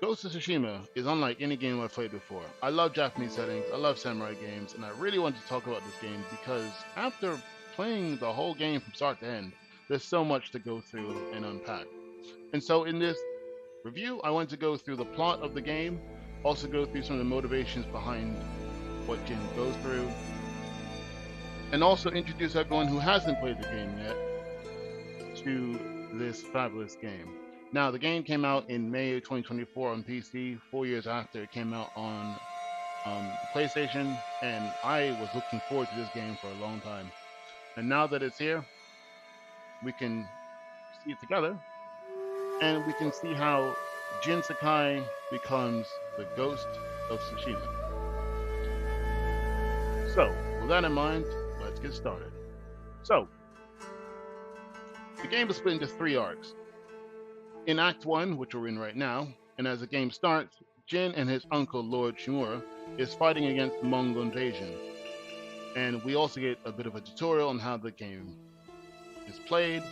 Ghost of Tsushima is unlike any game I've played before. I love Japanese settings, I love samurai games, and I really wanted to talk about this game because after playing the whole game from start to end, there's so much to go through and unpack. And so in this review, I want to go through the plot of the game, also go through some of the motivations behind what Jin goes through, and also introduce everyone who hasn't played the game yet to this fabulous game. Now, the game came out in May of 2024 on PC, 4 years after it came out on the PlayStation, and I was looking forward to this game for a long time. And now that it's here, we can see it together, and we can see how Jin Sakai becomes the Ghost of Tsushima. So, with that in mind, let's get started. So, the game is split into three arcs. In Act 1, which we're in right now, and as the game starts, Jin and his uncle, Lord Shimura, is fighting against the Mongol invasion. And we also get a bit of a tutorial on how the game is played,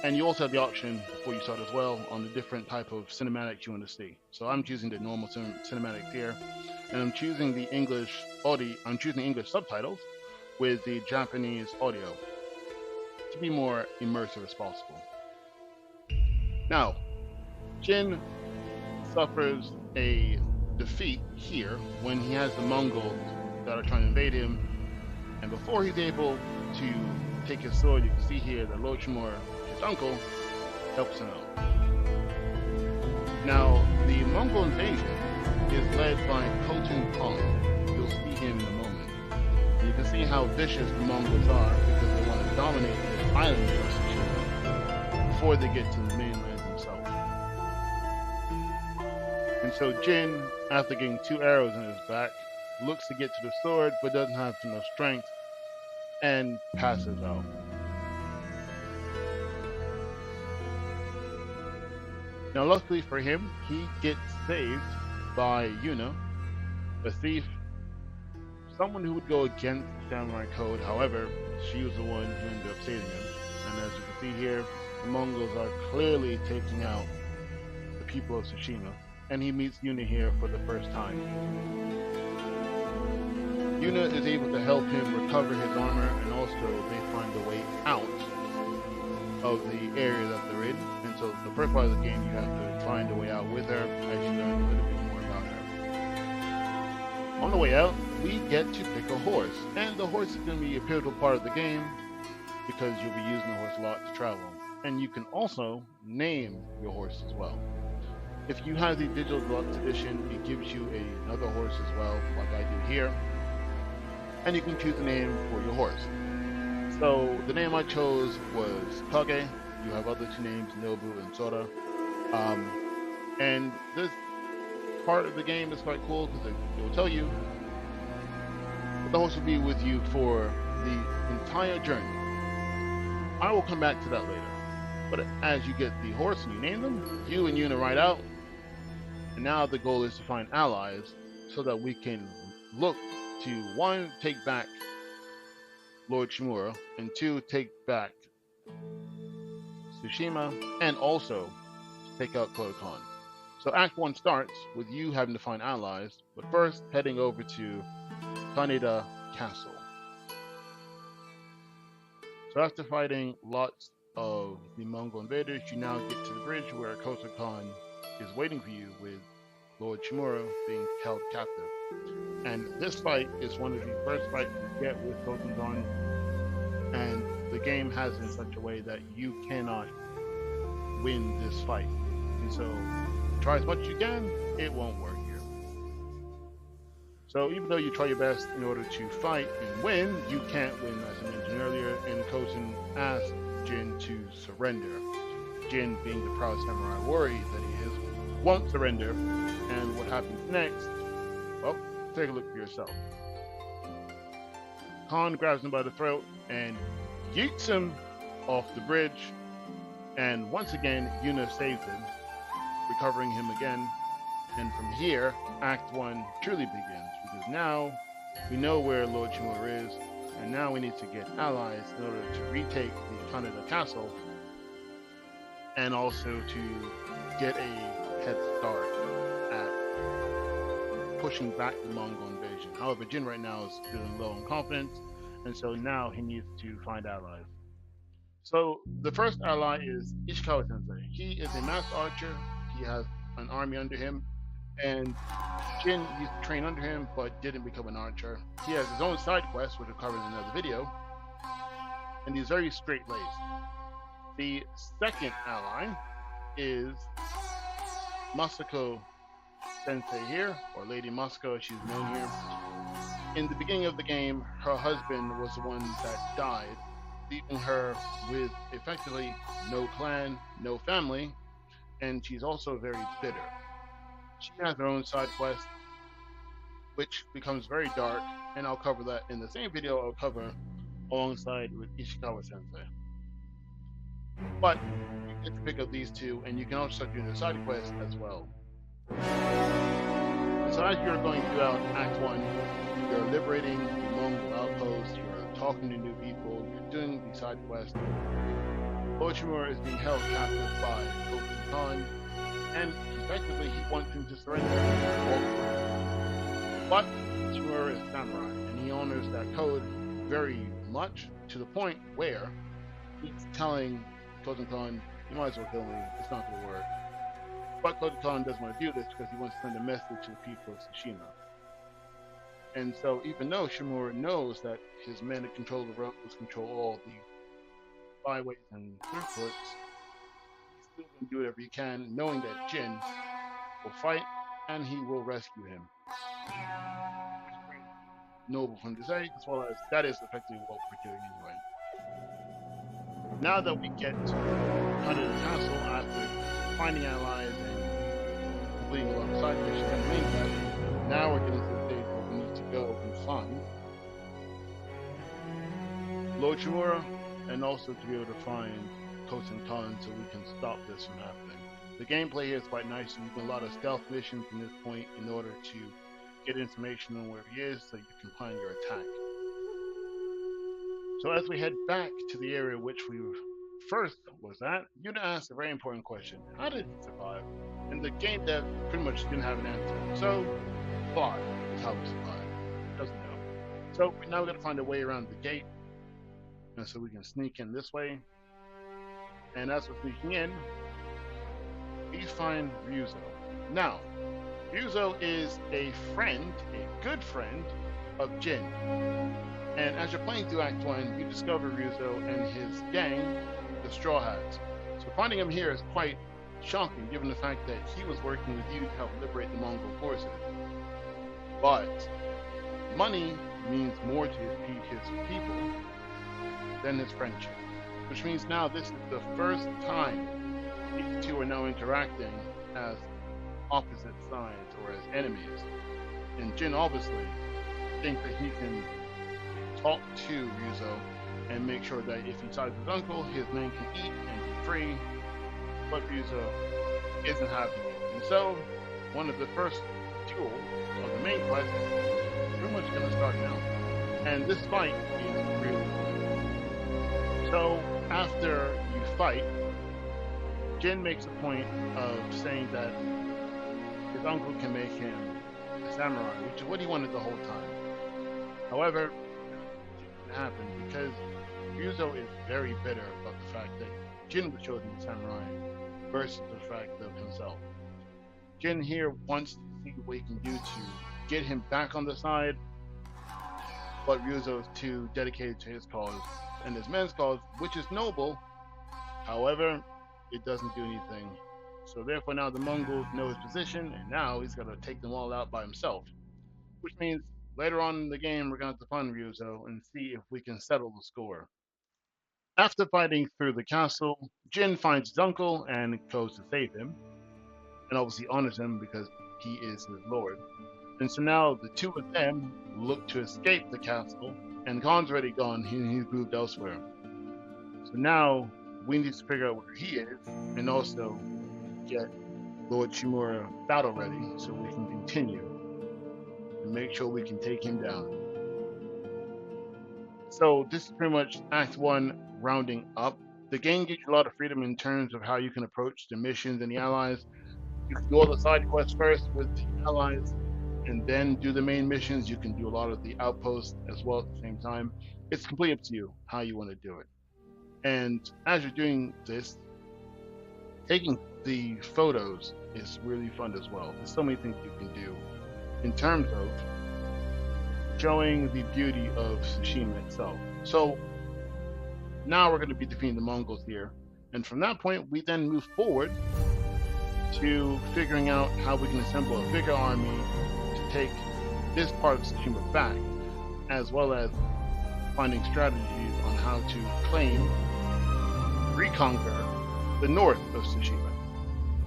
and you also have the option, before you start as well, on the different type of cinematics you want to see. So I'm choosing the normal cinematics here, and I'm choosing the English audio, I'm choosing English subtitles with the Japanese audio to be more immersive as possible. Now, Jin suffers a defeat here when he has the Mongols that are trying to invade him, and before he's able to take his sword, you can see here that Lord Shimura, his uncle, helps him out. Now, the Mongol invasion is led by Khotun Khan. You'll see him in a moment. And you can see how vicious the Mongols are because they want to dominate this island of Tsushima before they get to the mainland themselves. And so Jin, after getting 2 arrows in his back, looks to get to the sword but doesn't have enough strength and passes out. Now, luckily for him, he gets saved by Yuna, a thief, someone who would go against the samurai code. However, she was the one who ended up saving him. And as you can see here, the Mongols are clearly taking out the people of Tsushima, and he meets Yuna here for the first time. Yuna is able to help him recover his armor, and also they find a way out of the area that they're in. And so the first part of the game, you have to find a way out with her as you learn a little bit more about her. On the way out, we get to pick a horse, and the horse is going to be a pivotal part of the game because you'll be using the horse a lot to travel. And you can also name your horse as well. If you have the digital deluxe edition, it gives you another horse as well, like I do here, and you can choose a name for your horse. So the name I chose was Kage. You have other two names, Nobu and Sora. And this part of the game is quite cool because it will tell you that the horse will be with you for the entire journey. I will come back to that later. But as you get the horse and you name them, you and Yuna ride out. And now the goal is to find allies so that we can look to, one, take back Lord Shimura, and two, take back Tsushima, and also take out Khotun Khan. So Act 1 starts with you having to find allies, but first heading over to Kaneda Castle. So after fighting lots of the Mongol invaders, you now get to the bridge where Khotun Khan is waiting for you with Lord Shimura being held captive. And this fight is one of the first fights you get with Khotun Khan, and the game has it in such a way that you cannot win this fight. And so try as much as you can, it won't work here. So even though you try your best in order to fight and win, you can't win, as I mentioned earlier, and Khotun asks Jin to surrender. Jin, being the proud samurai warrior that he is, won't surrender, and what happens next, well, take a look for yourself. Khan grabs him by the throat and yeets him off the bridge, and once again, Yuna saves him, recovering him again, and from here, Act 1 truly begins, because now we know where Lord Shimura is, and now we need to get allies in order to retake the Kaneda Castle, and also to get a head start pushing back the Mongol invasion. However, Jin right now is feeling low on confidence, and so now he needs to find allies. So the first ally is Ishikawa Sensei. He is a master archer. He has an army under him, and Jin used to train under him, but didn't become an archer. He has his own side quest, which we'll cover in another video, and he's very straight-laced. The second ally is Masako Sensei here, or Lady Masako as she's known here. In the beginning of the game, her husband was the one that died, leaving her with effectively no clan, no family, and she's also very bitter. She has her own side quest, which becomes very dark, and I'll cover that in the same video I'll cover alongside with Ishikawa Sensei. But you get to pick up these two, and you can also start doing the side quest as well. So as you're going throughout Act 1, you're liberating the Mongol outpost, you're talking to new people, you're doing the side quest. Lord Shimura is being held captive by Koken Khan, and effectively he wants him to surrender. But Shimura is samurai, and he honors that code very much, to the point where he's telling Koken Khan, you might as well kill me, it's not going to work. But Koken Khan doesn't want to do this because he wants to send a message to the people of Tsushima. And so even though Shimura knows that his men that control the roads control all the byways and throughputs, he's still going to do whatever he can, knowing that Jin will fight and he will rescue him. Noble from to say, as well as that is effectively what we're doing anyway. Now that we get under the castle after finding allies and completing a lot of side missions and main quest, now we're getting to the stage where we need to go and find Lord Shimura, and also to be able to find Koken Khan so we can stop this from happening. The gameplay here is quite nice. You can do a lot of stealth missions from this point in order to get information on where he is so you can plan your attack. So as we head back to the area which we first was at, you'd ask a very important question. How did he survive? And the game dev pretty much didn't have an answer. So, plot is how we survived. Doesn't know. So we now got to find a way around the gate, and so we can sneak in this way. And as we're sneaking in, we find Ryuzo. Now, Ryuzo is a friend, a good friend of Jin. And as you're playing through Act 1, you discover Ryuzo and his gang, the Straw Hats. So finding him here is quite shocking, given the fact that he was working with you to help liberate the Mongol forces. But money means more to his people than his friendship. Which means now this is the first time these two are now interacting as opposite sides or as enemies. And Jin obviously thinks that he can talk to Ryuzo and make sure that if he sides with his uncle, his men can eat and be free, but Ryuzo isn't having it. And so, one of the first duels of the main quest is pretty much going to start now. And this fight is really good. So, after you fight, Jin makes a point of saying that his uncle can make him a samurai, which is what he wanted the whole time. However, happen because Ryuzo is very bitter about the fact that Jin was chosen as samurai versus the fact of himself. Jin here wants to see what he can do to get him back on the side, but Ryuzo is too dedicated to his cause and his men's cause, which is noble. However, it doesn't do anything. So therefore now the Mongols know his position, and now he's got to take them all out by himself, which means later on in the game, we're going to have to find Ryuzo and see if we can settle the score. After fighting through the castle, Jin finds his uncle and goes to save him, and obviously honors him because he is his lord. And so now the two of them look to escape the castle, and Khan's already gone, he's moved elsewhere. So now we need to figure out where he is, and also get Lord Shimura battle ready so we can continue and make sure we can take him down. So this is pretty much Act 1 rounding up. The game gives you a lot of freedom in terms of how you can approach the missions and the allies. You can do all the side quests first with the allies, and then do the main missions. You can do a lot of the outposts as well at the same time. It's completely up to you how you want to do it. And as you're doing this, taking the photos is really fun as well. There's so many things you can do in terms of showing the beauty of Tsushima itself. So now we're going to be defeating the Mongols here. And from that point, we then move forward to figuring out how we can assemble a bigger army to take this part of Tsushima back, as well as finding strategies on how to claim, reconquer the north of Tsushima.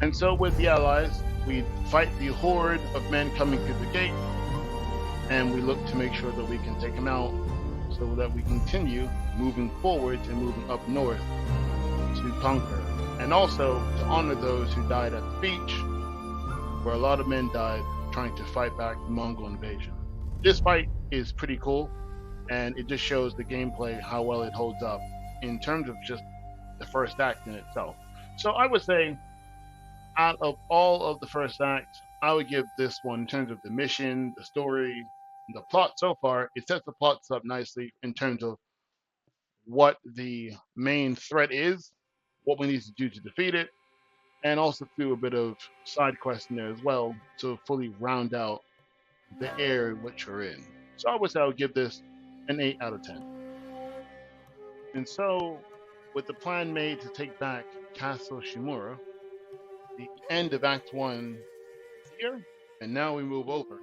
And so with the allies, we fight the horde of men coming through the gate, and we look to make sure that we can take them out so that we continue moving forward and moving up north to conquer, and also to honor those who died at the beach, where a lot of men died trying to fight back the Mongol invasion. This fight is pretty cool, and it just shows the gameplay, how well it holds up in terms of just the first act in itself. So I would say, out of all of the first act, I would give this one, in terms of the mission, the story, the plot so far, it sets the plots up nicely in terms of what the main threat is, what we need to do to defeat it, and also do a bit of side quest in there as well to fully round out the area which we're in. So I would say I would give this an 8 out of 10. And so, with the plan made to take back Castle Shimura, the end of Act 1 is here, and now we move over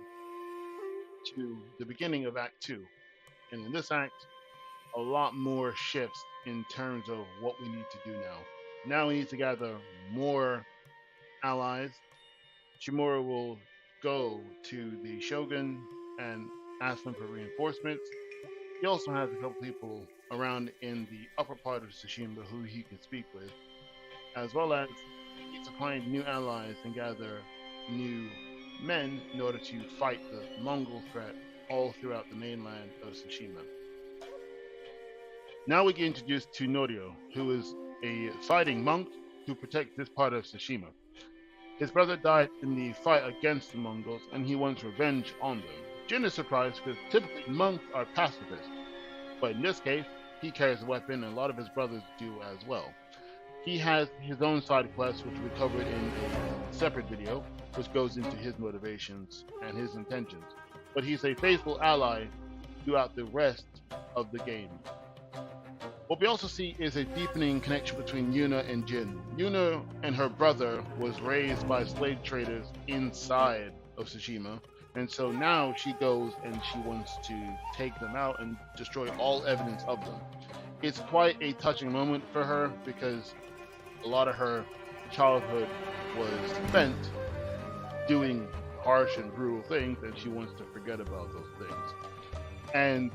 to the beginning of Act 2. And in this act, a lot more shifts in terms of what we need to do now. Now we need to gather more allies. Shimura will go to the Shogun and ask them for reinforcements. He also has a couple people around in the upper part of Tsushima who he can speak with, as well as he needs to find new allies and gather new men in order to fight the Mongol threat all throughout the mainland of Tsushima. Now we get introduced to Norio, who is a fighting monk who protects this part of Tsushima. His brother died in the fight against the Mongols, and he wants revenge on them. Jin is surprised because typically monks are pacifists, but in this case, he carries a weapon, and a lot of his brothers do as well. He has his own side quest, which we covered in a separate video, which goes into his motivations and his intentions. But he's a faithful ally throughout the rest of the game. What we also see is a deepening connection between Yuna and Jin. Yuna and her brother was raised by slave traders inside of Tsushima, and so now she goes and she wants to take them out and destroy all evidence of them. It's quite a touching moment for her because a lot of her childhood was spent doing harsh and brutal things, and she wants to forget about those things. And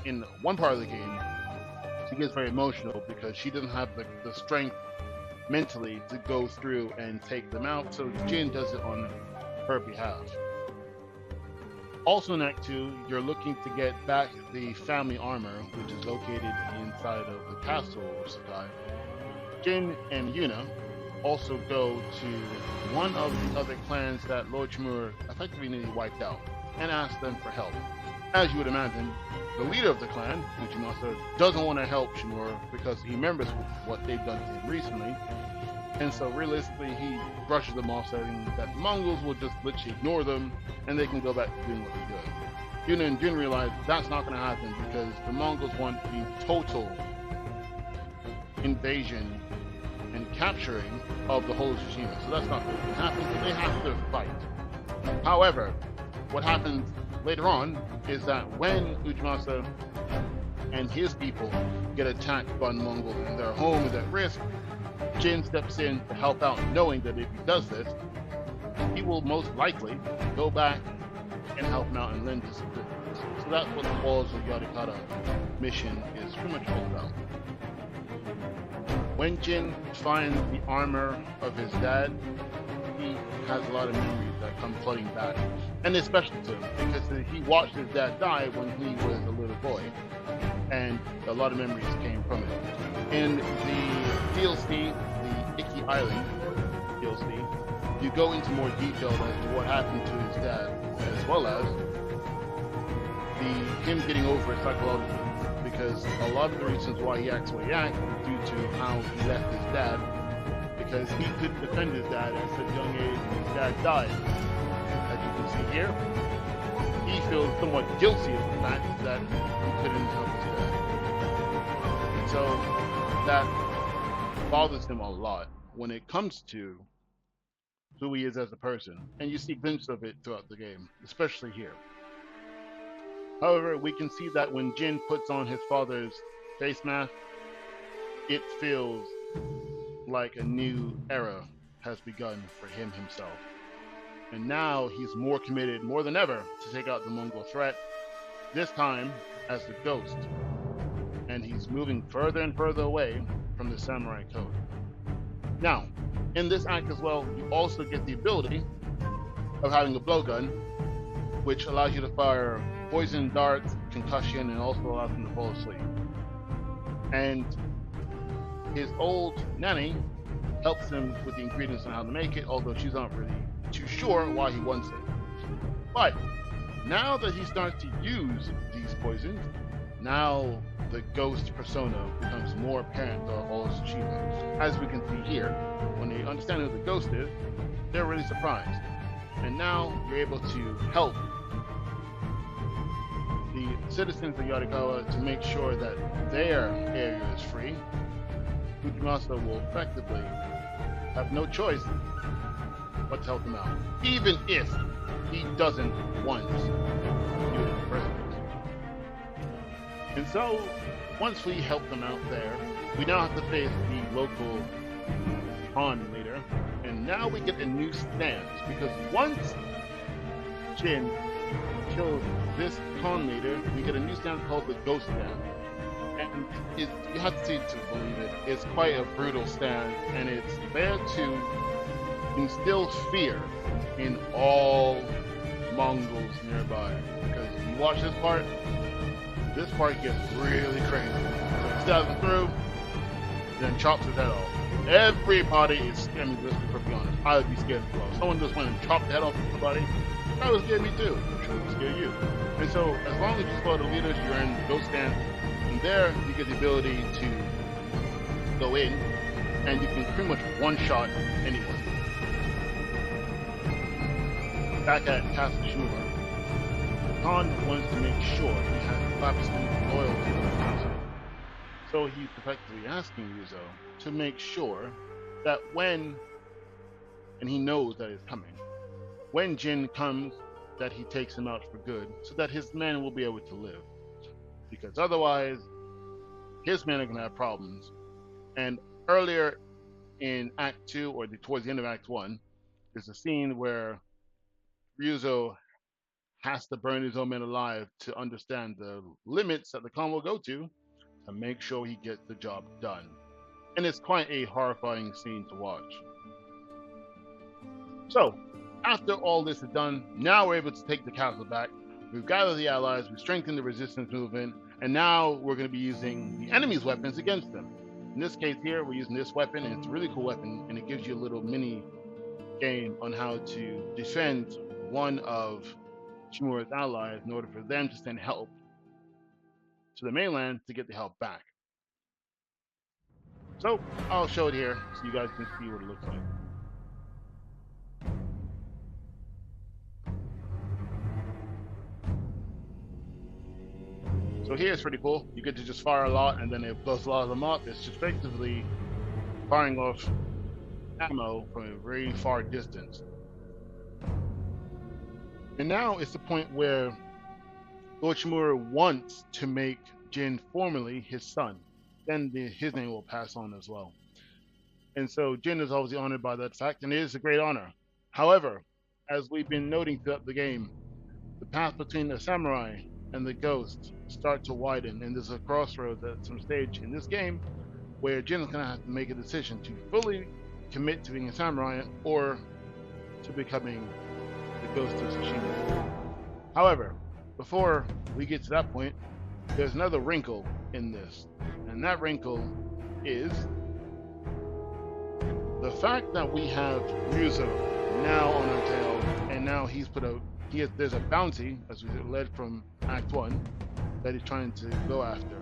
in one part of the game, she gets very emotional because she doesn't have the strength mentally to go through and take them out, so Jin does it on her behalf. Also in Act 2, you're looking to get back the family armor, which is located inside of the castle of Sakai. Jin and Yuna also go to one of the other clans that Lord Shimura effectively nearly wiped out and ask them for help. As you would imagine, the leader of the clan, Uchimasa, doesn't want to help Shimura because he remembers what they've done to him recently. And so realistically, he brushes them off, saying that the Mongols will just literally ignore them and they can go back to doing what they're doing. Yuna and Jin realize that's not going to happen because the Mongols want the total invasion and capturing of the whole of Tsushima. So that's not going to happen, so they have to fight. However, what happens later on is that when Uchimasa and his people get attacked by the Mongols and their home is at risk, Jin steps in to help out, knowing that if he does this, he will most likely go back and help him out and lend his assistance. So that's what the Walls of Yadikata mission is pretty much all about. When Jin finds the armor of his dad, he has a lot of memories that come flooding back. And it's special to him because he watched his dad die when he was a little boy. And a lot of memories came from it. In the DLC, the Iki Island DLC, you go into more detail as to what happened to his dad, as well as him getting over it psychologically. Because a lot of the reasons why he acts the way he acts is due to how he left his dad, because he couldn't defend his dad at such a young age when his dad died. As you can see here, he feels somewhat guilty of the fact that he couldn't help his dad. And so that bothers him a lot when it comes to who he is as a person. And you see glimpses of it throughout the game, especially here. However, we can see that when Jin puts on his father's face mask, it feels like a new era has begun for him himself. And now he's more committed, more than ever, to take out the Mongol threat, this time as the Ghost. And he's moving further and further away from the samurai code. Now, in this act as well, you also get the ability of having a blowgun, which allows you to fire poison darts, concussion, and also allows him to fall asleep. And his old nanny helps him with the ingredients on how to make it, although she's not really too sure why he wants it. But now that he starts to use these poisons, now the ghost persona becomes more apparent to all of Tsushima. As we can see here, when they understand who the ghost is, they're really surprised. And now you're able to help the citizens of Yarikawa to make sure that their area is free. Fujimasa will effectively have no choice but to help them out, even if he doesn't want to do it in the first place. And so, once we help them out there, we now have to face the local Han leader, and now we get a new stance, because once Jin kills this Khan leader, we get a new stance called the Ghost Stance. And you have to see to believe it. It's quite a brutal stance, and it's there to instill fear in all Mongols nearby. Because if you watch this part gets really crazy. So he stabs him through, then chops his head off. Everybody is scared. I mean, let's be perfectly honest. I would be scared as well. If someone just went and chopped the head off of somebody, that would scare me too. I'm sure it would scare you. And so, as long as you follow the leaders, you're in the Ghost Stance. From there, you get the ability to go in, and you can pretty much one-shot anyone. Back at Castle Shimura, Khan wants to make sure he has absolute loyalty to the castle. So he's effectively asking Ryuzo to make sure that when, and he knows that it's coming, when Jin comes, that he takes him out for good, so that his men will be able to live. Because otherwise, his men are going to have problems. And earlier in Act 2, or towards the end of Act 1, there's a scene where Ryuzo has to burn his own men alive to understand the limits that the Khan will go to make sure he gets the job done. And it's quite a horrifying scene to watch. So, after all this is done, now we're able to take the castle back. We've gathered the allies, we've strengthened the resistance movement, and now we're going to be using the enemy's weapons against them. In this case here, we're using this weapon, and it's a really cool weapon, and it gives you a little mini game on how to defend one of Shimura's allies in order for them to send help to the mainland to get the help back. So I'll show it here so you guys can see what it looks like. So here it's pretty cool. You get to just fire a lot, and then it blows a lot of them up. It's just effectively firing off ammo from a very far distance. And now it's the point where Lord Shimura wants to make Jin formally his son. Then his name will pass on as well. And so Jin is obviously honored by that fact, and it is a great honor. However, as we've been noting throughout the game, the path between the samurai and the ghost start to widen, and there's a crossroads at some stage in this game where Jin is going to have to make a decision to fully commit to being a samurai or to becoming the Ghost of Tsushima. However, before we get to that point, there's another wrinkle in this, and that wrinkle is the fact that we have Ryuzo now on our tail, and now there's a bounty, as we led from Act 1, that he's trying to go after,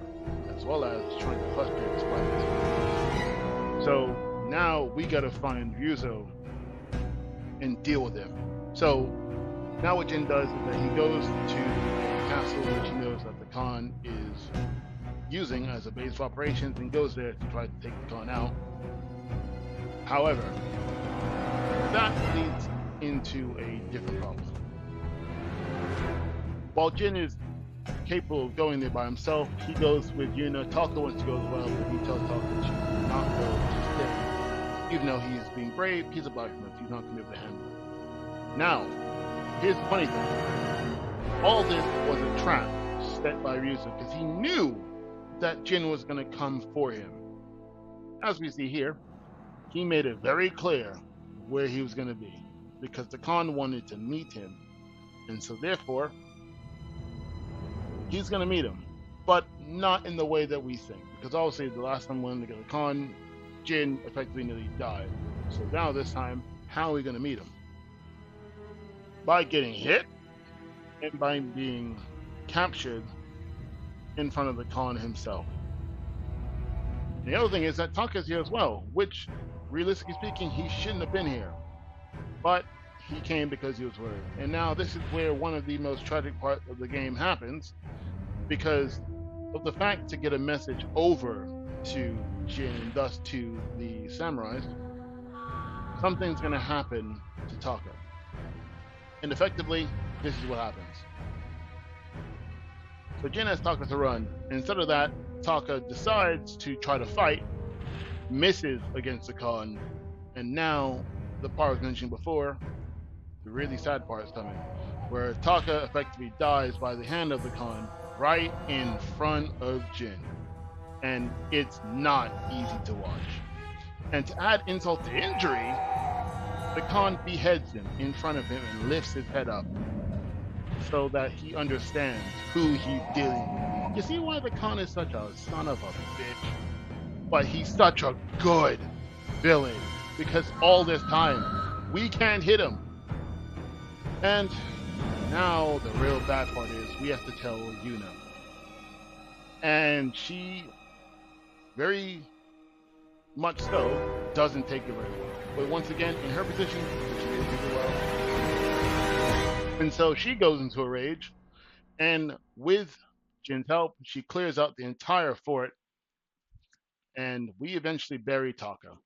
as well as trying to frustrate his friends. So now we gotta find Ryuzo and deal with him. So now what Jin does is that he goes to a castle which he knows that the Khan is using as a base of operations, and goes there to try to take the Khan out. However, that leads into a different problem. While Jin is capable of going there by himself, he goes with Yuna. Taka wants to go as well, but he tells Taka that she will not go to stay. Even though he is being brave, he's a blacksmith, he's not going to be able to handle it. Now, here's the funny thing. All this was a trap set by Ryuzo, because he knew that Jin was going to come for him. As we see here, he made it very clear where he was going to be, because the Khan wanted to meet him, and so therefore he's going to meet him, but not in the way that we think, because obviously the last time we went to get the Khan, Jin effectively nearly died. So now this time, how are we going to meet him? By getting hit and by being captured in front of the Khan himself. And the other thing is that Taka's here as well, which, realistically speaking, he shouldn't have been here. But he came because he was worried. And now this is where one of the most tragic parts of the game happens, because of the fact to get a message over to Jin, and thus to the samurais, something's going to happen to Taka. And effectively, this is what happens. So Jin has Taka to run. And instead of that, Taka decides to try to fight, misses against the Khan, and now the part I was mentioning before, the really sad part is coming, where Taka effectively dies by the hand of the Khan right in front of Jin. And it's not easy to watch. And to add insult to injury, the Khan beheads him in front of him and lifts his head up, so that he understands who he's dealing with. You see why the Khan is such a son of a bitch? But he's such a good villain, because all this time, we can't hit him. And now the real bad part is we have to tell Yuna. And she, very much so, doesn't take it very well. But once again, in her position, she didn't take it well. And so she goes into a rage, and with Jin's help, she clears out the entire fort, and we eventually bury Taka.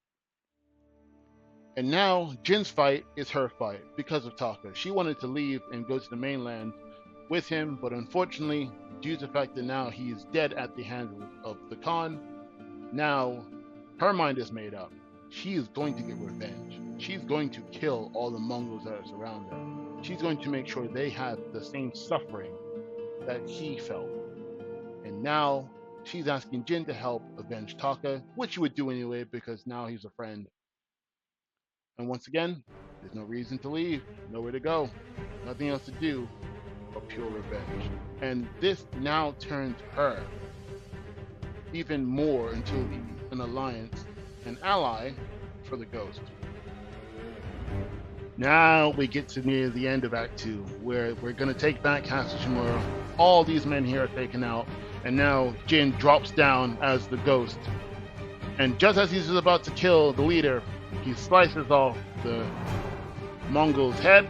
And now Jin's fight is her fight because of Taka. She wanted to leave and go to the mainland with him, but unfortunately, due to the fact that now he is dead at the hands of the Khan, now her mind is made up. She is going to get revenge. She's going to kill all the Mongols that surround her. She's going to make sure they have the same suffering that he felt. And now she's asking Jin to help avenge Taka, which he would do anyway because now he's a friend. And once again, there's no reason to leave, nowhere to go, nothing else to do but pure revenge. And this now turns her even more into an alliance, an ally for the Ghost. Now we get to near the end of Act 2, where we're going to take back Castle Shimura. All these men here are taken out, and now Jin drops down as the Ghost. And just as he's about to kill the leader, he slices off the Mongol's head,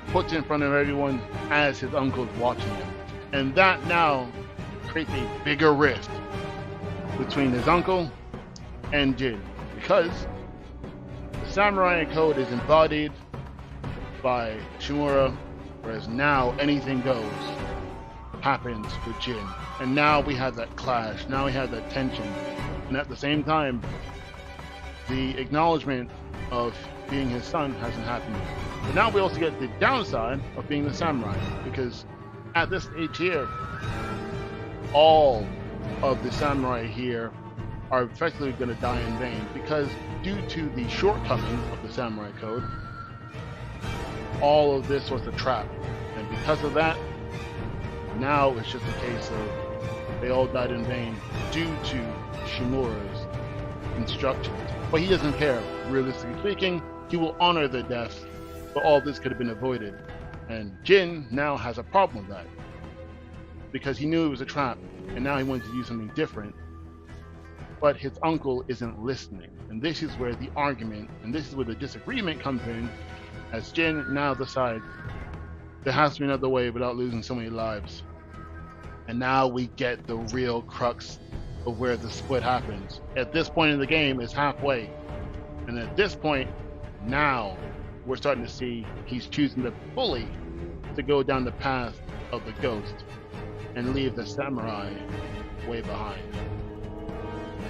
puts it in front of everyone as his uncle's watching him. And that now creates a bigger rift between his uncle and Jin, because the samurai code is embodied by Shimura, whereas now anything goes happens with Jin. And now we have that clash, now we have that tension. And at the same time, the acknowledgement of being his son hasn't happened yet. But now we also get the downside of being the samurai, because at this age here, all of the samurai here are effectively going to die in vain, because due to the shortcomings of the samurai code, all of this was a trap. And because of that, now it's just a case of they all died in vain due to Shimura's instructions. But he doesn't care. Realistically speaking, he will honor the deaths but all this could have been avoided. And Jin now has a problem with that because he knew it was a trap, and now he wanted to do something different. But his uncle isn't listening, and this is where the argument and this is where the disagreement comes in, as Jin now decides there has to be another way without losing so many lives. And now we get the real crux of where the split happens. At this point in the game, it's halfway, and at this point, now we're starting to see he's choosing to fully to go down the path of the ghost and leave the samurai way behind.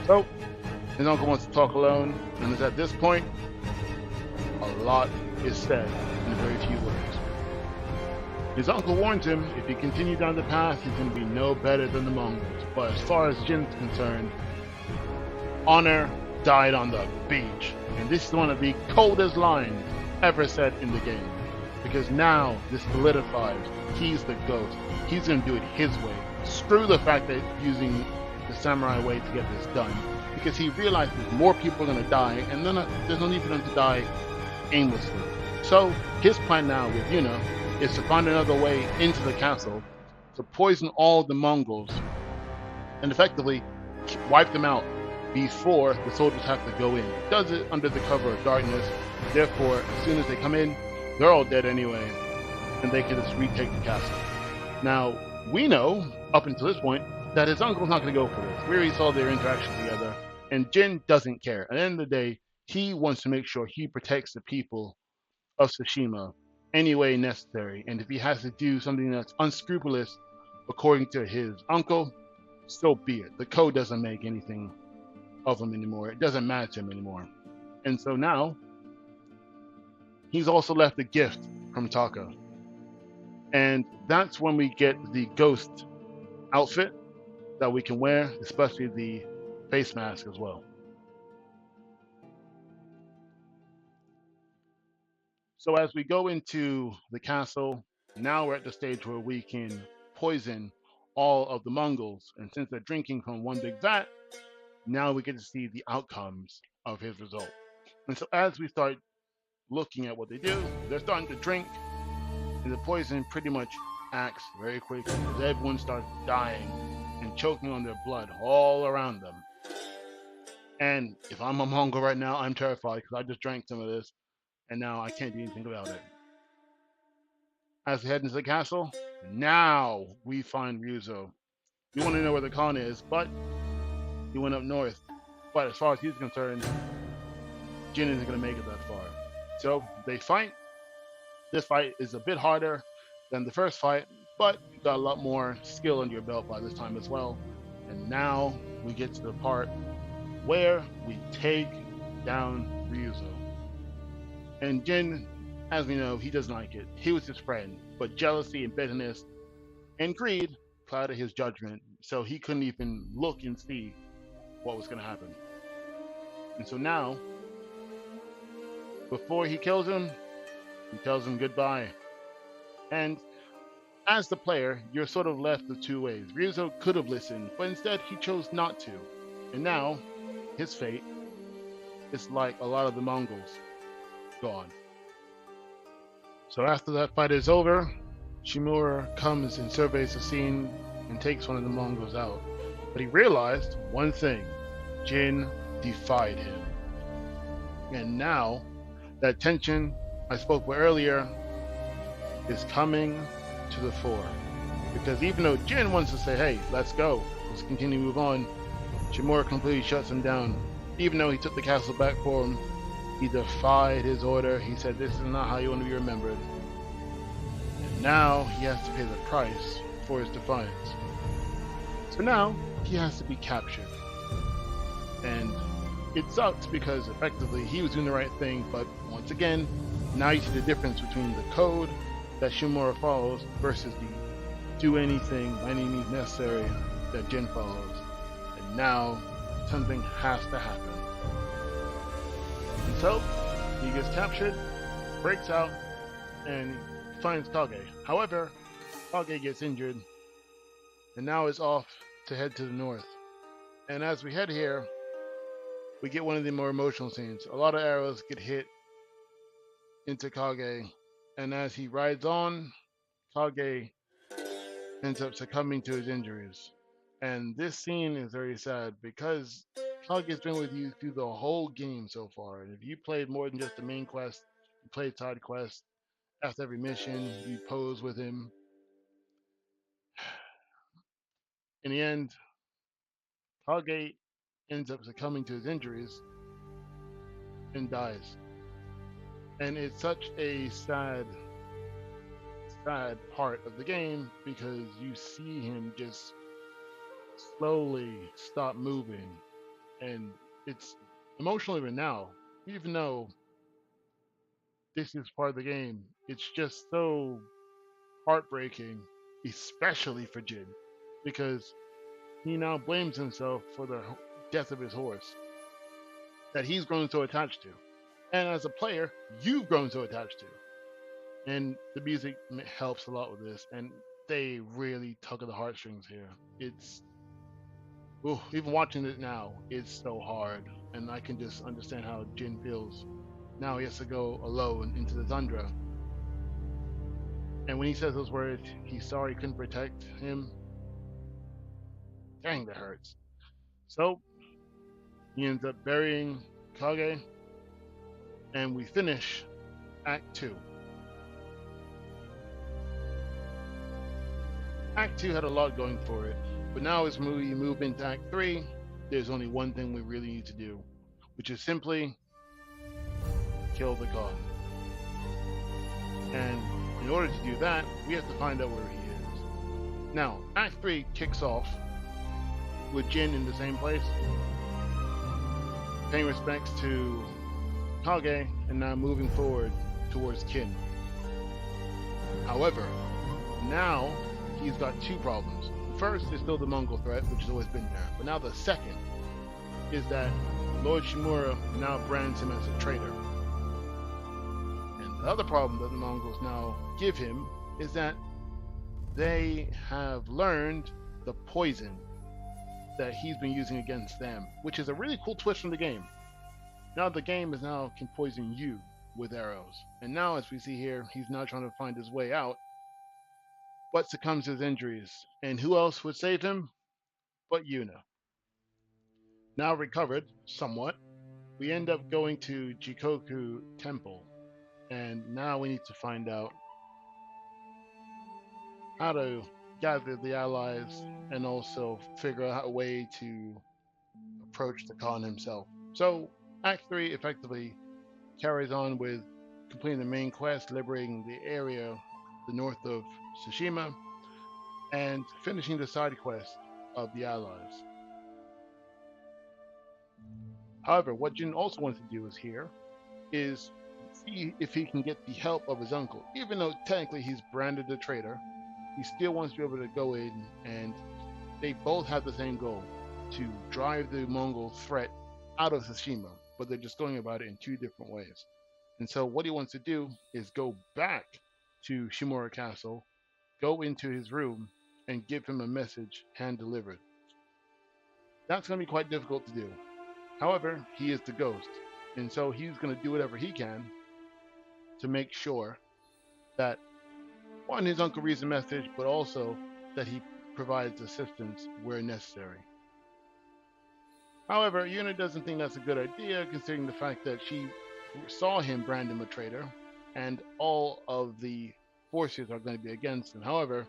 So his uncle wants to talk alone, and it's at this point a lot is said in very few words. His uncle warns him if he continues down the path, he's going to be no better than the Mongols. But as far as Jin's concerned, honor died on the beach. And this is one of the coldest lines ever said in the game. Because now this solidifies he's the ghost. He's going to do it his way. Screw the fact that using the samurai way to get this done. Because he realizes more people are going to die, and there's no need for them to die aimlessly. So his plan now with Yuna is to find another way into the castle to poison all the Mongols and effectively wipe them out before the soldiers have to go in. It does it under the cover of darkness. Therefore, as soon as they come in, they're all dead anyway, and they can just retake the castle. Now, we know, up until this point, that his uncle's not going to go for this. We already saw their interaction together, and Jin doesn't care. At the end of the day, he wants to make sure he protects the people of Tsushima any way necessary, and if he has to do something that's unscrupulous according to his uncle, so be it. The code doesn't make anything of him anymore. It doesn't matter to him anymore. And so now he's also left a gift from Taka, and that's when we get the ghost outfit that we can wear, especially the face mask as well. So as we go into the castle, now we're at the stage where we can poison all of the Mongols. And since they're drinking from one big vat, now we get to see the outcomes of his result. And so as we start looking at what they do, they're starting to drink, and the poison pretty much acts very quickly as everyone starts dying and choking on their blood all around them. And if I'm a Mongol right now, I'm terrified because I just drank some of this, and now I can't do anything about it. As we head into the castle, now we find Ryuzo. We want to know where the Khan is, but he went up north. But as far as he's concerned, Jin isn't going to make it that far. So they fight. This fight is a bit harder than the first fight, but you got a lot more skill under your belt by this time as well. And now we get to the part where we take down Ryuzo. And Jin, as we know, he doesn't like it. He was his friend, but jealousy and bitterness and greed clouded his judgment, so he couldn't even look and see what was going to happen. And so now, before he kills him, he tells him goodbye. And as the player, you're sort of left with two ways. Ryuzo could have listened, but instead he chose not to. And now, his fate is like a lot of the Mongols. Gone. So after that fight is over, Shimura comes and surveys the scene and takes one of the Mongols out. But he realized one thing: Jin defied him. And now, that tension I spoke about earlier is coming to the fore. Because even though Jin wants to say, hey, let's go, let's continue to move on, Shimura completely shuts him down. Even though he took the castle back for him, he defied his order. He said, this is not how you want to be remembered. And now he has to pay the price for his defiance. So now he has to be captured. And it sucks because effectively he was doing the right thing, but once again, now you see the difference between the code that Shimura follows versus the do anything by any means necessary that Jin follows. And now something has to happen. And so he gets captured, breaks out, and finds Kage. However, Kage gets injured and now is off to head to the north. And as we head here, we get one of the more emotional scenes. A lot of arrows get hit into Kage, and as he rides on, Kage ends up succumbing to his injuries. And this scene is very sad because Kage's been with you through the whole game so far. And if you played more than just the main quest, you played side quests, after every mission, you pose with him. In the end, Kage ends up succumbing to his injuries and dies. And it's such a sad part of the game because you see him just slowly stop moving, and it's emotional even now, even though this is part of the game. It's just so heartbreaking, especially for Jin, because he now blames himself for the death of his horse that he's grown so attached to, and as a player, you've grown so attached to. And the music helps a lot with this, and they really tug at the heartstrings here. It's ooh, even watching it now, it's so hard, and I can just understand how Jin feels. Now he has to go alone into the tundra, and when he says those words, he's sorry he couldn't protect him. Dang, that hurts. So he ends up burying Kage, and we finish Act 2. Act 2 had a lot going for it, but now as we move into Act 3, there's only one thing we really need to do, which is simply kill the god. And in order to do that, we have to find out where he is. Now, Act 3 kicks off with Jin in the same place, paying respects to Kage, and now moving forward towards Kin. However, now he's got two problems. The first is still the Mongol threat, which has always been there. But now the second is that Lord Shimura now brands him as a traitor. And the other problem that the Mongols now give him is that they have learned the poison that he's been using against them, which is a really cool twist from the game. Now the game is now can poison you with arrows. And now, as we see here, he's now trying to find his way out, but succumbs to his injuries. And who else would save him but Yuna? Now recovered somewhat, we end up going to Jikoku Temple, and now we need to find out how to gather the allies and also figure out a way to approach the Khan himself. So Act 3 effectively carries on with completing the main quest, liberating the area the north of Tsushima, and finishing the side quest of the allies. However, what Jin also wants to do is see if he can get the help of his uncle. Even though technically he's branded a traitor, he still wants to be able to go in, and they both have the same goal, to drive the Mongol threat out of Tsushima, but they're just going about it in two different ways. And so what he wants to do is go back to Shimura Castle, go into his room, and give him a message hand delivered. That's going to be quite difficult to do. However, he is the ghost, and so he's going to do whatever he can to make sure that, one, his uncle reads the message, but also that he provides assistance where necessary. However, Yuna doesn't think that's a good idea, considering the fact that she saw him brand him a traitor, and all of the forces are going to be against him. However,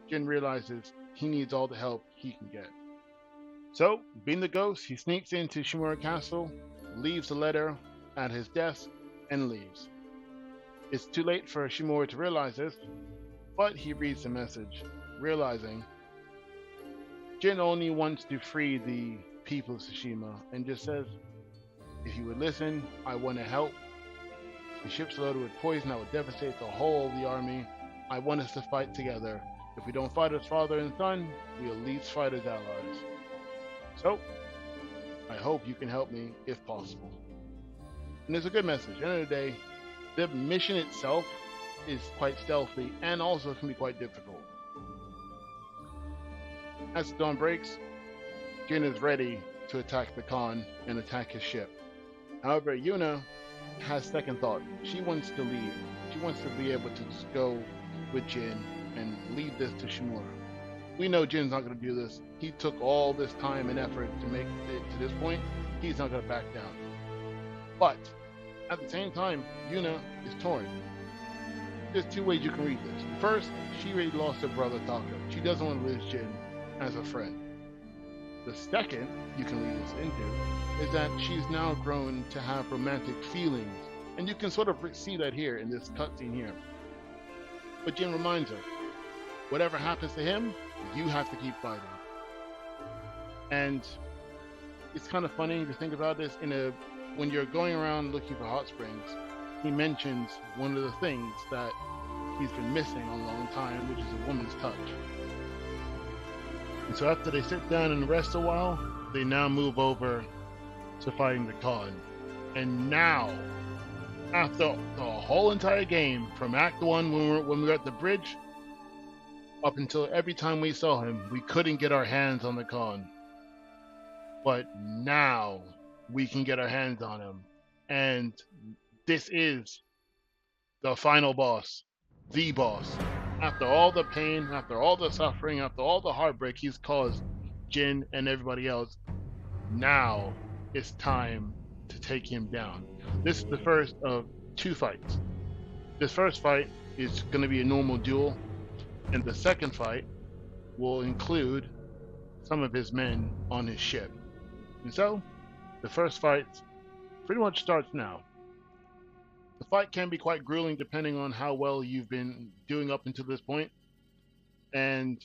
Jin realizes he needs all the help he can get. So, being the ghost, he sneaks into Shimura Castle, leaves a letter at his desk, and leaves. It's too late for Shimura to realize this, but he reads the message, realizing Jin only wants to free the people of Tsushima, and just says, if you would listen, I want to help. The ship's loaded with poison that would devastate the whole of the army. I want us to fight together. If we don't fight as father and son, we'll at least fight as allies. So, I hope you can help me if possible. And it's a good message. At the end of the day, the mission itself is quite stealthy and also can be quite difficult. As the dawn breaks, Jin is ready to attack the Khan and attack his ship. However, Yuna has second thought. She wants to leave. She wants to be able to just go with Jin and lead this to Shimura. We know Jin's not going to do this. He took all this time and effort to make it to this point. He's not going to back down. But at the same time, Yuna is torn. There's two ways you can read this. First, she already lost her brother Taka. She doesn't want to lose Jin as a friend. The second you can read this into is that she's now grown to have romantic feelings. And you can sort of see that here in this cutscene here. But Jin reminds her, whatever happens to him, you have to keep fighting. And it's kind of funny to think about this when you're going around looking for hot springs. He mentions one of the things that he's been missing a long time, which is a woman's touch. And so after they sit down and rest a while, they now move over to fighting the Khan. And now, after the whole entire game, from Act 1 when we were at the bridge, up until every time we saw him, we couldn't get our hands on the Khan. But now we can get our hands on him. And this is the final boss. The boss. After all the pain, after all the suffering, after all the heartbreak he's caused Jin and everybody else, now it's time to take him down. This is the first of two fights. This first fight is going to be a normal duel, and the second fight will include some of his men on his ship. And so, the first fight pretty much starts now. The fight can be quite grueling depending on how well you've been doing up until this point. And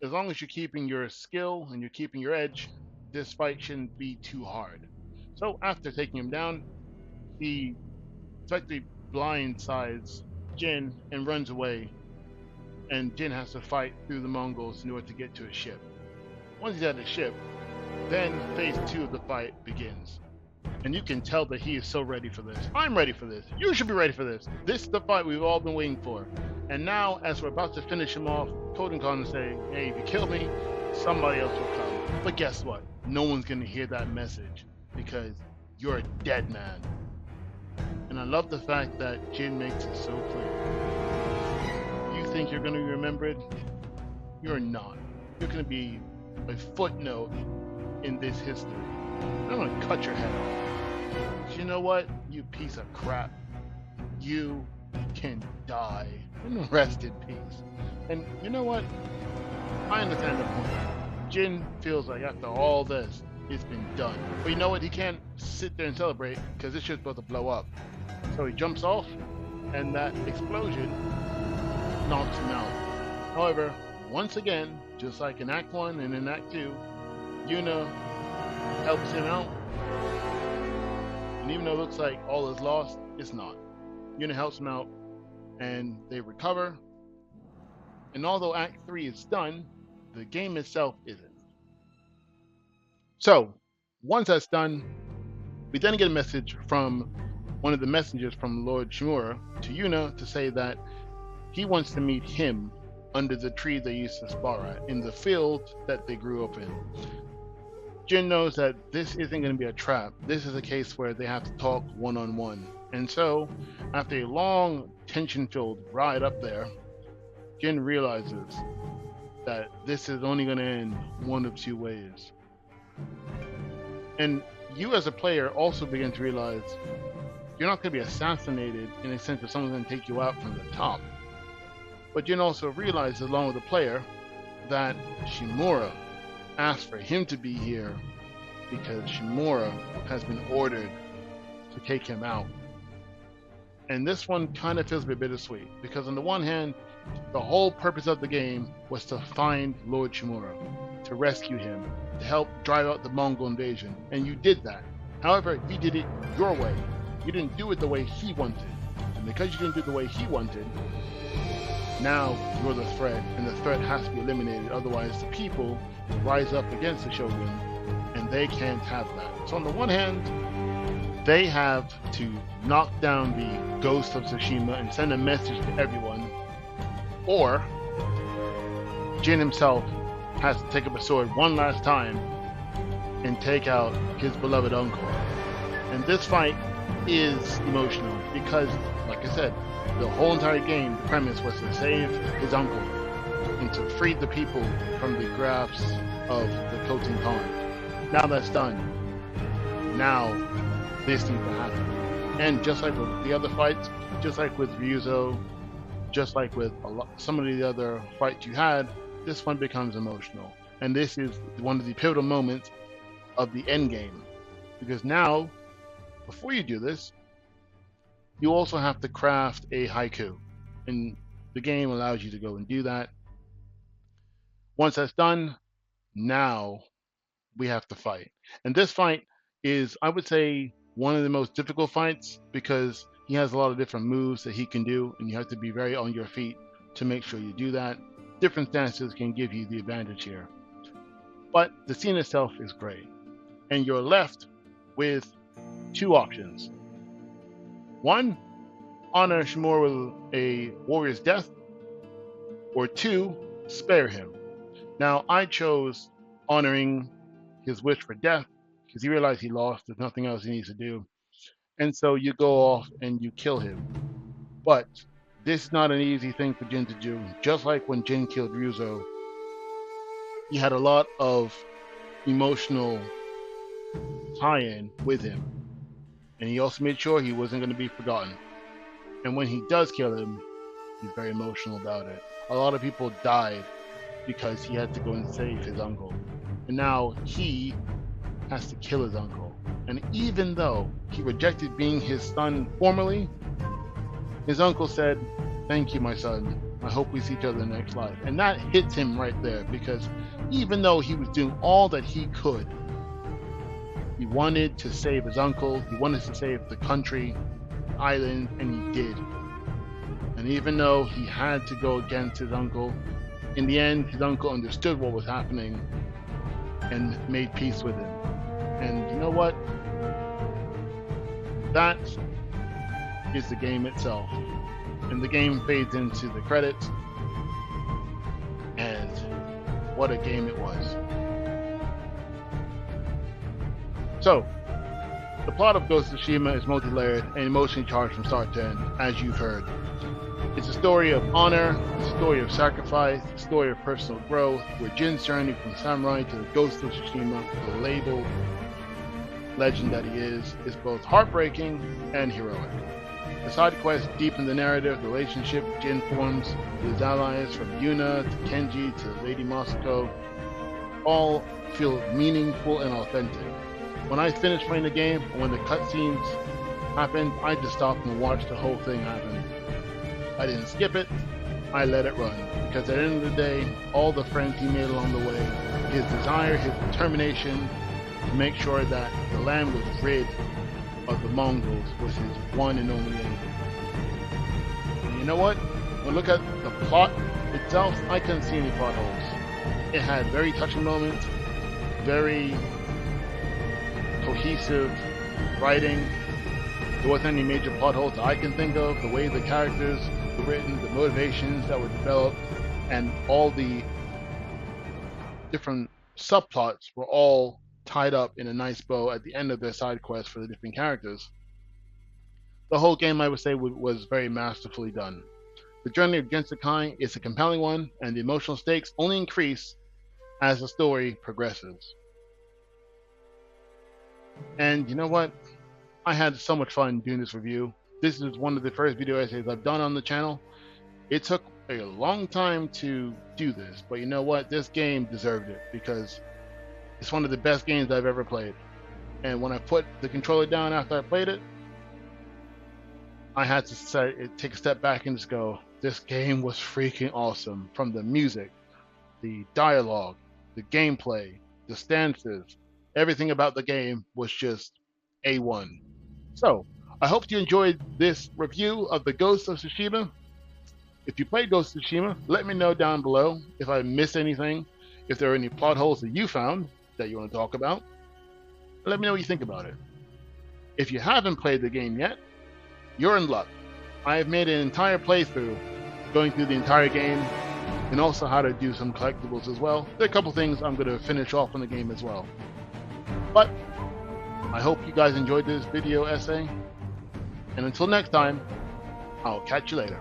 as long as you're keeping your skill and you're keeping your edge, this fight shouldn't be too hard. So after taking him down, he effectively blindsides Jin and runs away. And Jin has to fight through the Mongols in order to get to his ship. Once he's at his ship, then phase 2 of the fight begins. And you can tell that he is so ready for this. I'm ready for this. You should be ready for this. This is the fight we've all been waiting for. And now, as we're about to finish him off, Totenkon is saying, hey, if you kill me, somebody else will come. But guess what? No one's going to hear that message because you're a dead man. And I love the fact that Jin makes it so clear. You think you're going to be remembered? You're not. You're going to be a footnote in this history. I'm going to cut your head off. But you know what? You piece of crap. You can die and rest in peace. And you know what? I understand the point. Jin feels like after all this, it's been done. But you know what? He can't sit there and celebrate because this shit's about to blow up. So he jumps off, and that explosion knocks him out. However, once again, just like in Act 1 and in Act 2, Yuna helps him out. And even though it looks like all is lost, it's not. Yuna helps him out, and they recover. And although Act 3 is done, the game itself isn't. So, once that's done, we then get a message from one of the messengers from Lord Shimura to Yuna to say that he wants to meet him under the tree they used to spar at, in the field that they grew up in. Jin knows that this isn't going to be a trap. This is a case where they have to talk one-on-one. And so, after a long, tension-filled ride up there, Jin realizes that this is only going to end one of two ways. And you as a player also begin to realize you're not going to be assassinated in a sense that someone's going to take you out from the top. But Jin also realizes, along with the player, that Shimura asked for him to be here because Shimura has been ordered to take him out. And this one kind of feels a bit bittersweet, because on the one hand, the whole purpose of the game was to find Lord Shimura, to rescue him, to help drive out the Mongol invasion, and you did that. However, you did it your way. You didn't do it the way he wanted. And because you didn't do it the way he wanted, now you're the threat, and the threat has to be eliminated. Otherwise, the people rise up against the shogun, and they can't have that. So on the one hand, they have to knock down the Ghost of Tsushima and send a message to everyone, or Jin himself has to take up a sword one last time and take out his beloved uncle. And this fight is emotional because, like I said, the whole entire game, the premise was to save his uncle and to free the people from the grasp of the Coating Pond. Now that's done. Now this needs to happen. And just like with the other fights, just like with Ryuzo, just like with some of the other fights you had, this one becomes emotional. And this is one of the pivotal moments of the end game. Because now, before you do this, you also have to craft a haiku. And the game allows you to go and do that. Once that's done, now we have to fight. And this fight is, I would say, one of the most difficult fights because he has a lot of different moves that he can do, and you have to be very on your feet to make sure you do that. Different stances can give you the advantage here. But the scene itself is great. And you're left with two options. One, honor Shimura with a warrior's death, or two, spare him. Now, I chose honoring his wish for death because he realized he lost. There's nothing else he needs to do. And so you go off and you kill him. But this is not an easy thing for Jin to do. Just like when Jin killed Ryuzo, he had a lot of emotional tie-in with him. And he also made sure he wasn't going to be forgotten. And when he does kill him, he's very emotional about it. A lot of people died because he had to go and save his uncle. And now he has to kill his uncle. And even though he rejected being his son formerly, his uncle said, "Thank you, my son. I hope we see each other in the next life." And that hits him right there because even though he was doing all that he could, he wanted to save his uncle, he wanted to save the country, the island, and he did. And even though he had to go against his uncle, in the end, his uncle understood what was happening and made peace with him. And you know what? That is the game itself. And the game fades into the credits. And what a game it was. So, the plot of Ghost of Tsushima is multi-layered and emotionally charged from start to end, as you've heard. It's a story of honor, it's a story of sacrifice, a story of personal growth, where Jin's journey from samurai to the Ghost of Tsushima, the labeled legend that he is both heartbreaking and heroic. The side quests deepen the narrative, the relationship Jin forms with his allies from Yuna to Kenji to Lady Masako all feel meaningful and authentic. When I finished playing the game, and when the cutscenes happened, I just stopped and watched the whole thing happen. I didn't skip it, I let it run. Because at the end of the day, all the friends he made along the way, his desire, his determination to make sure that the land was rid of the Mongols was his one and only aim. And you know what? When I look at the plot itself, I couldn't see any plot holes. It had very touching moments, very cohesive writing. There wasn't any major plot holes that I can think of. The way the characters were written, the motivations that were developed, and all the different subplots were all tied up in a nice bow at the end of their side quests for the different characters. The whole game, I would say, was very masterfully done. The journey of Jin Sakai is a compelling one, and the emotional stakes only increase as the story progresses. And you know what? I had so much fun doing this review. This is one of the first video essays I've done on the channel. It took a long time to do this, but you know what? This game deserved it because it's one of the best games I've ever played. And when I put the controller down after I played it, I had to take a step back and just go, this game was freaking awesome. From the music, the dialogue, the gameplay, the stances, everything about the game was just A1. So, I hope you enjoyed this review of the Ghost of Tsushima. If you played Ghost of Tsushima, let me know down below if I missed anything, if there are any plot holes that you found that you want to talk about. Let me know what you think about it. If you haven't played the game yet, you're in luck. I have made an entire playthrough going through the entire game and also how to do some collectibles as well. There are a couple things I'm going to finish off on the game as well. But I hope you guys enjoyed this video essay. And until next time, I'll catch you later.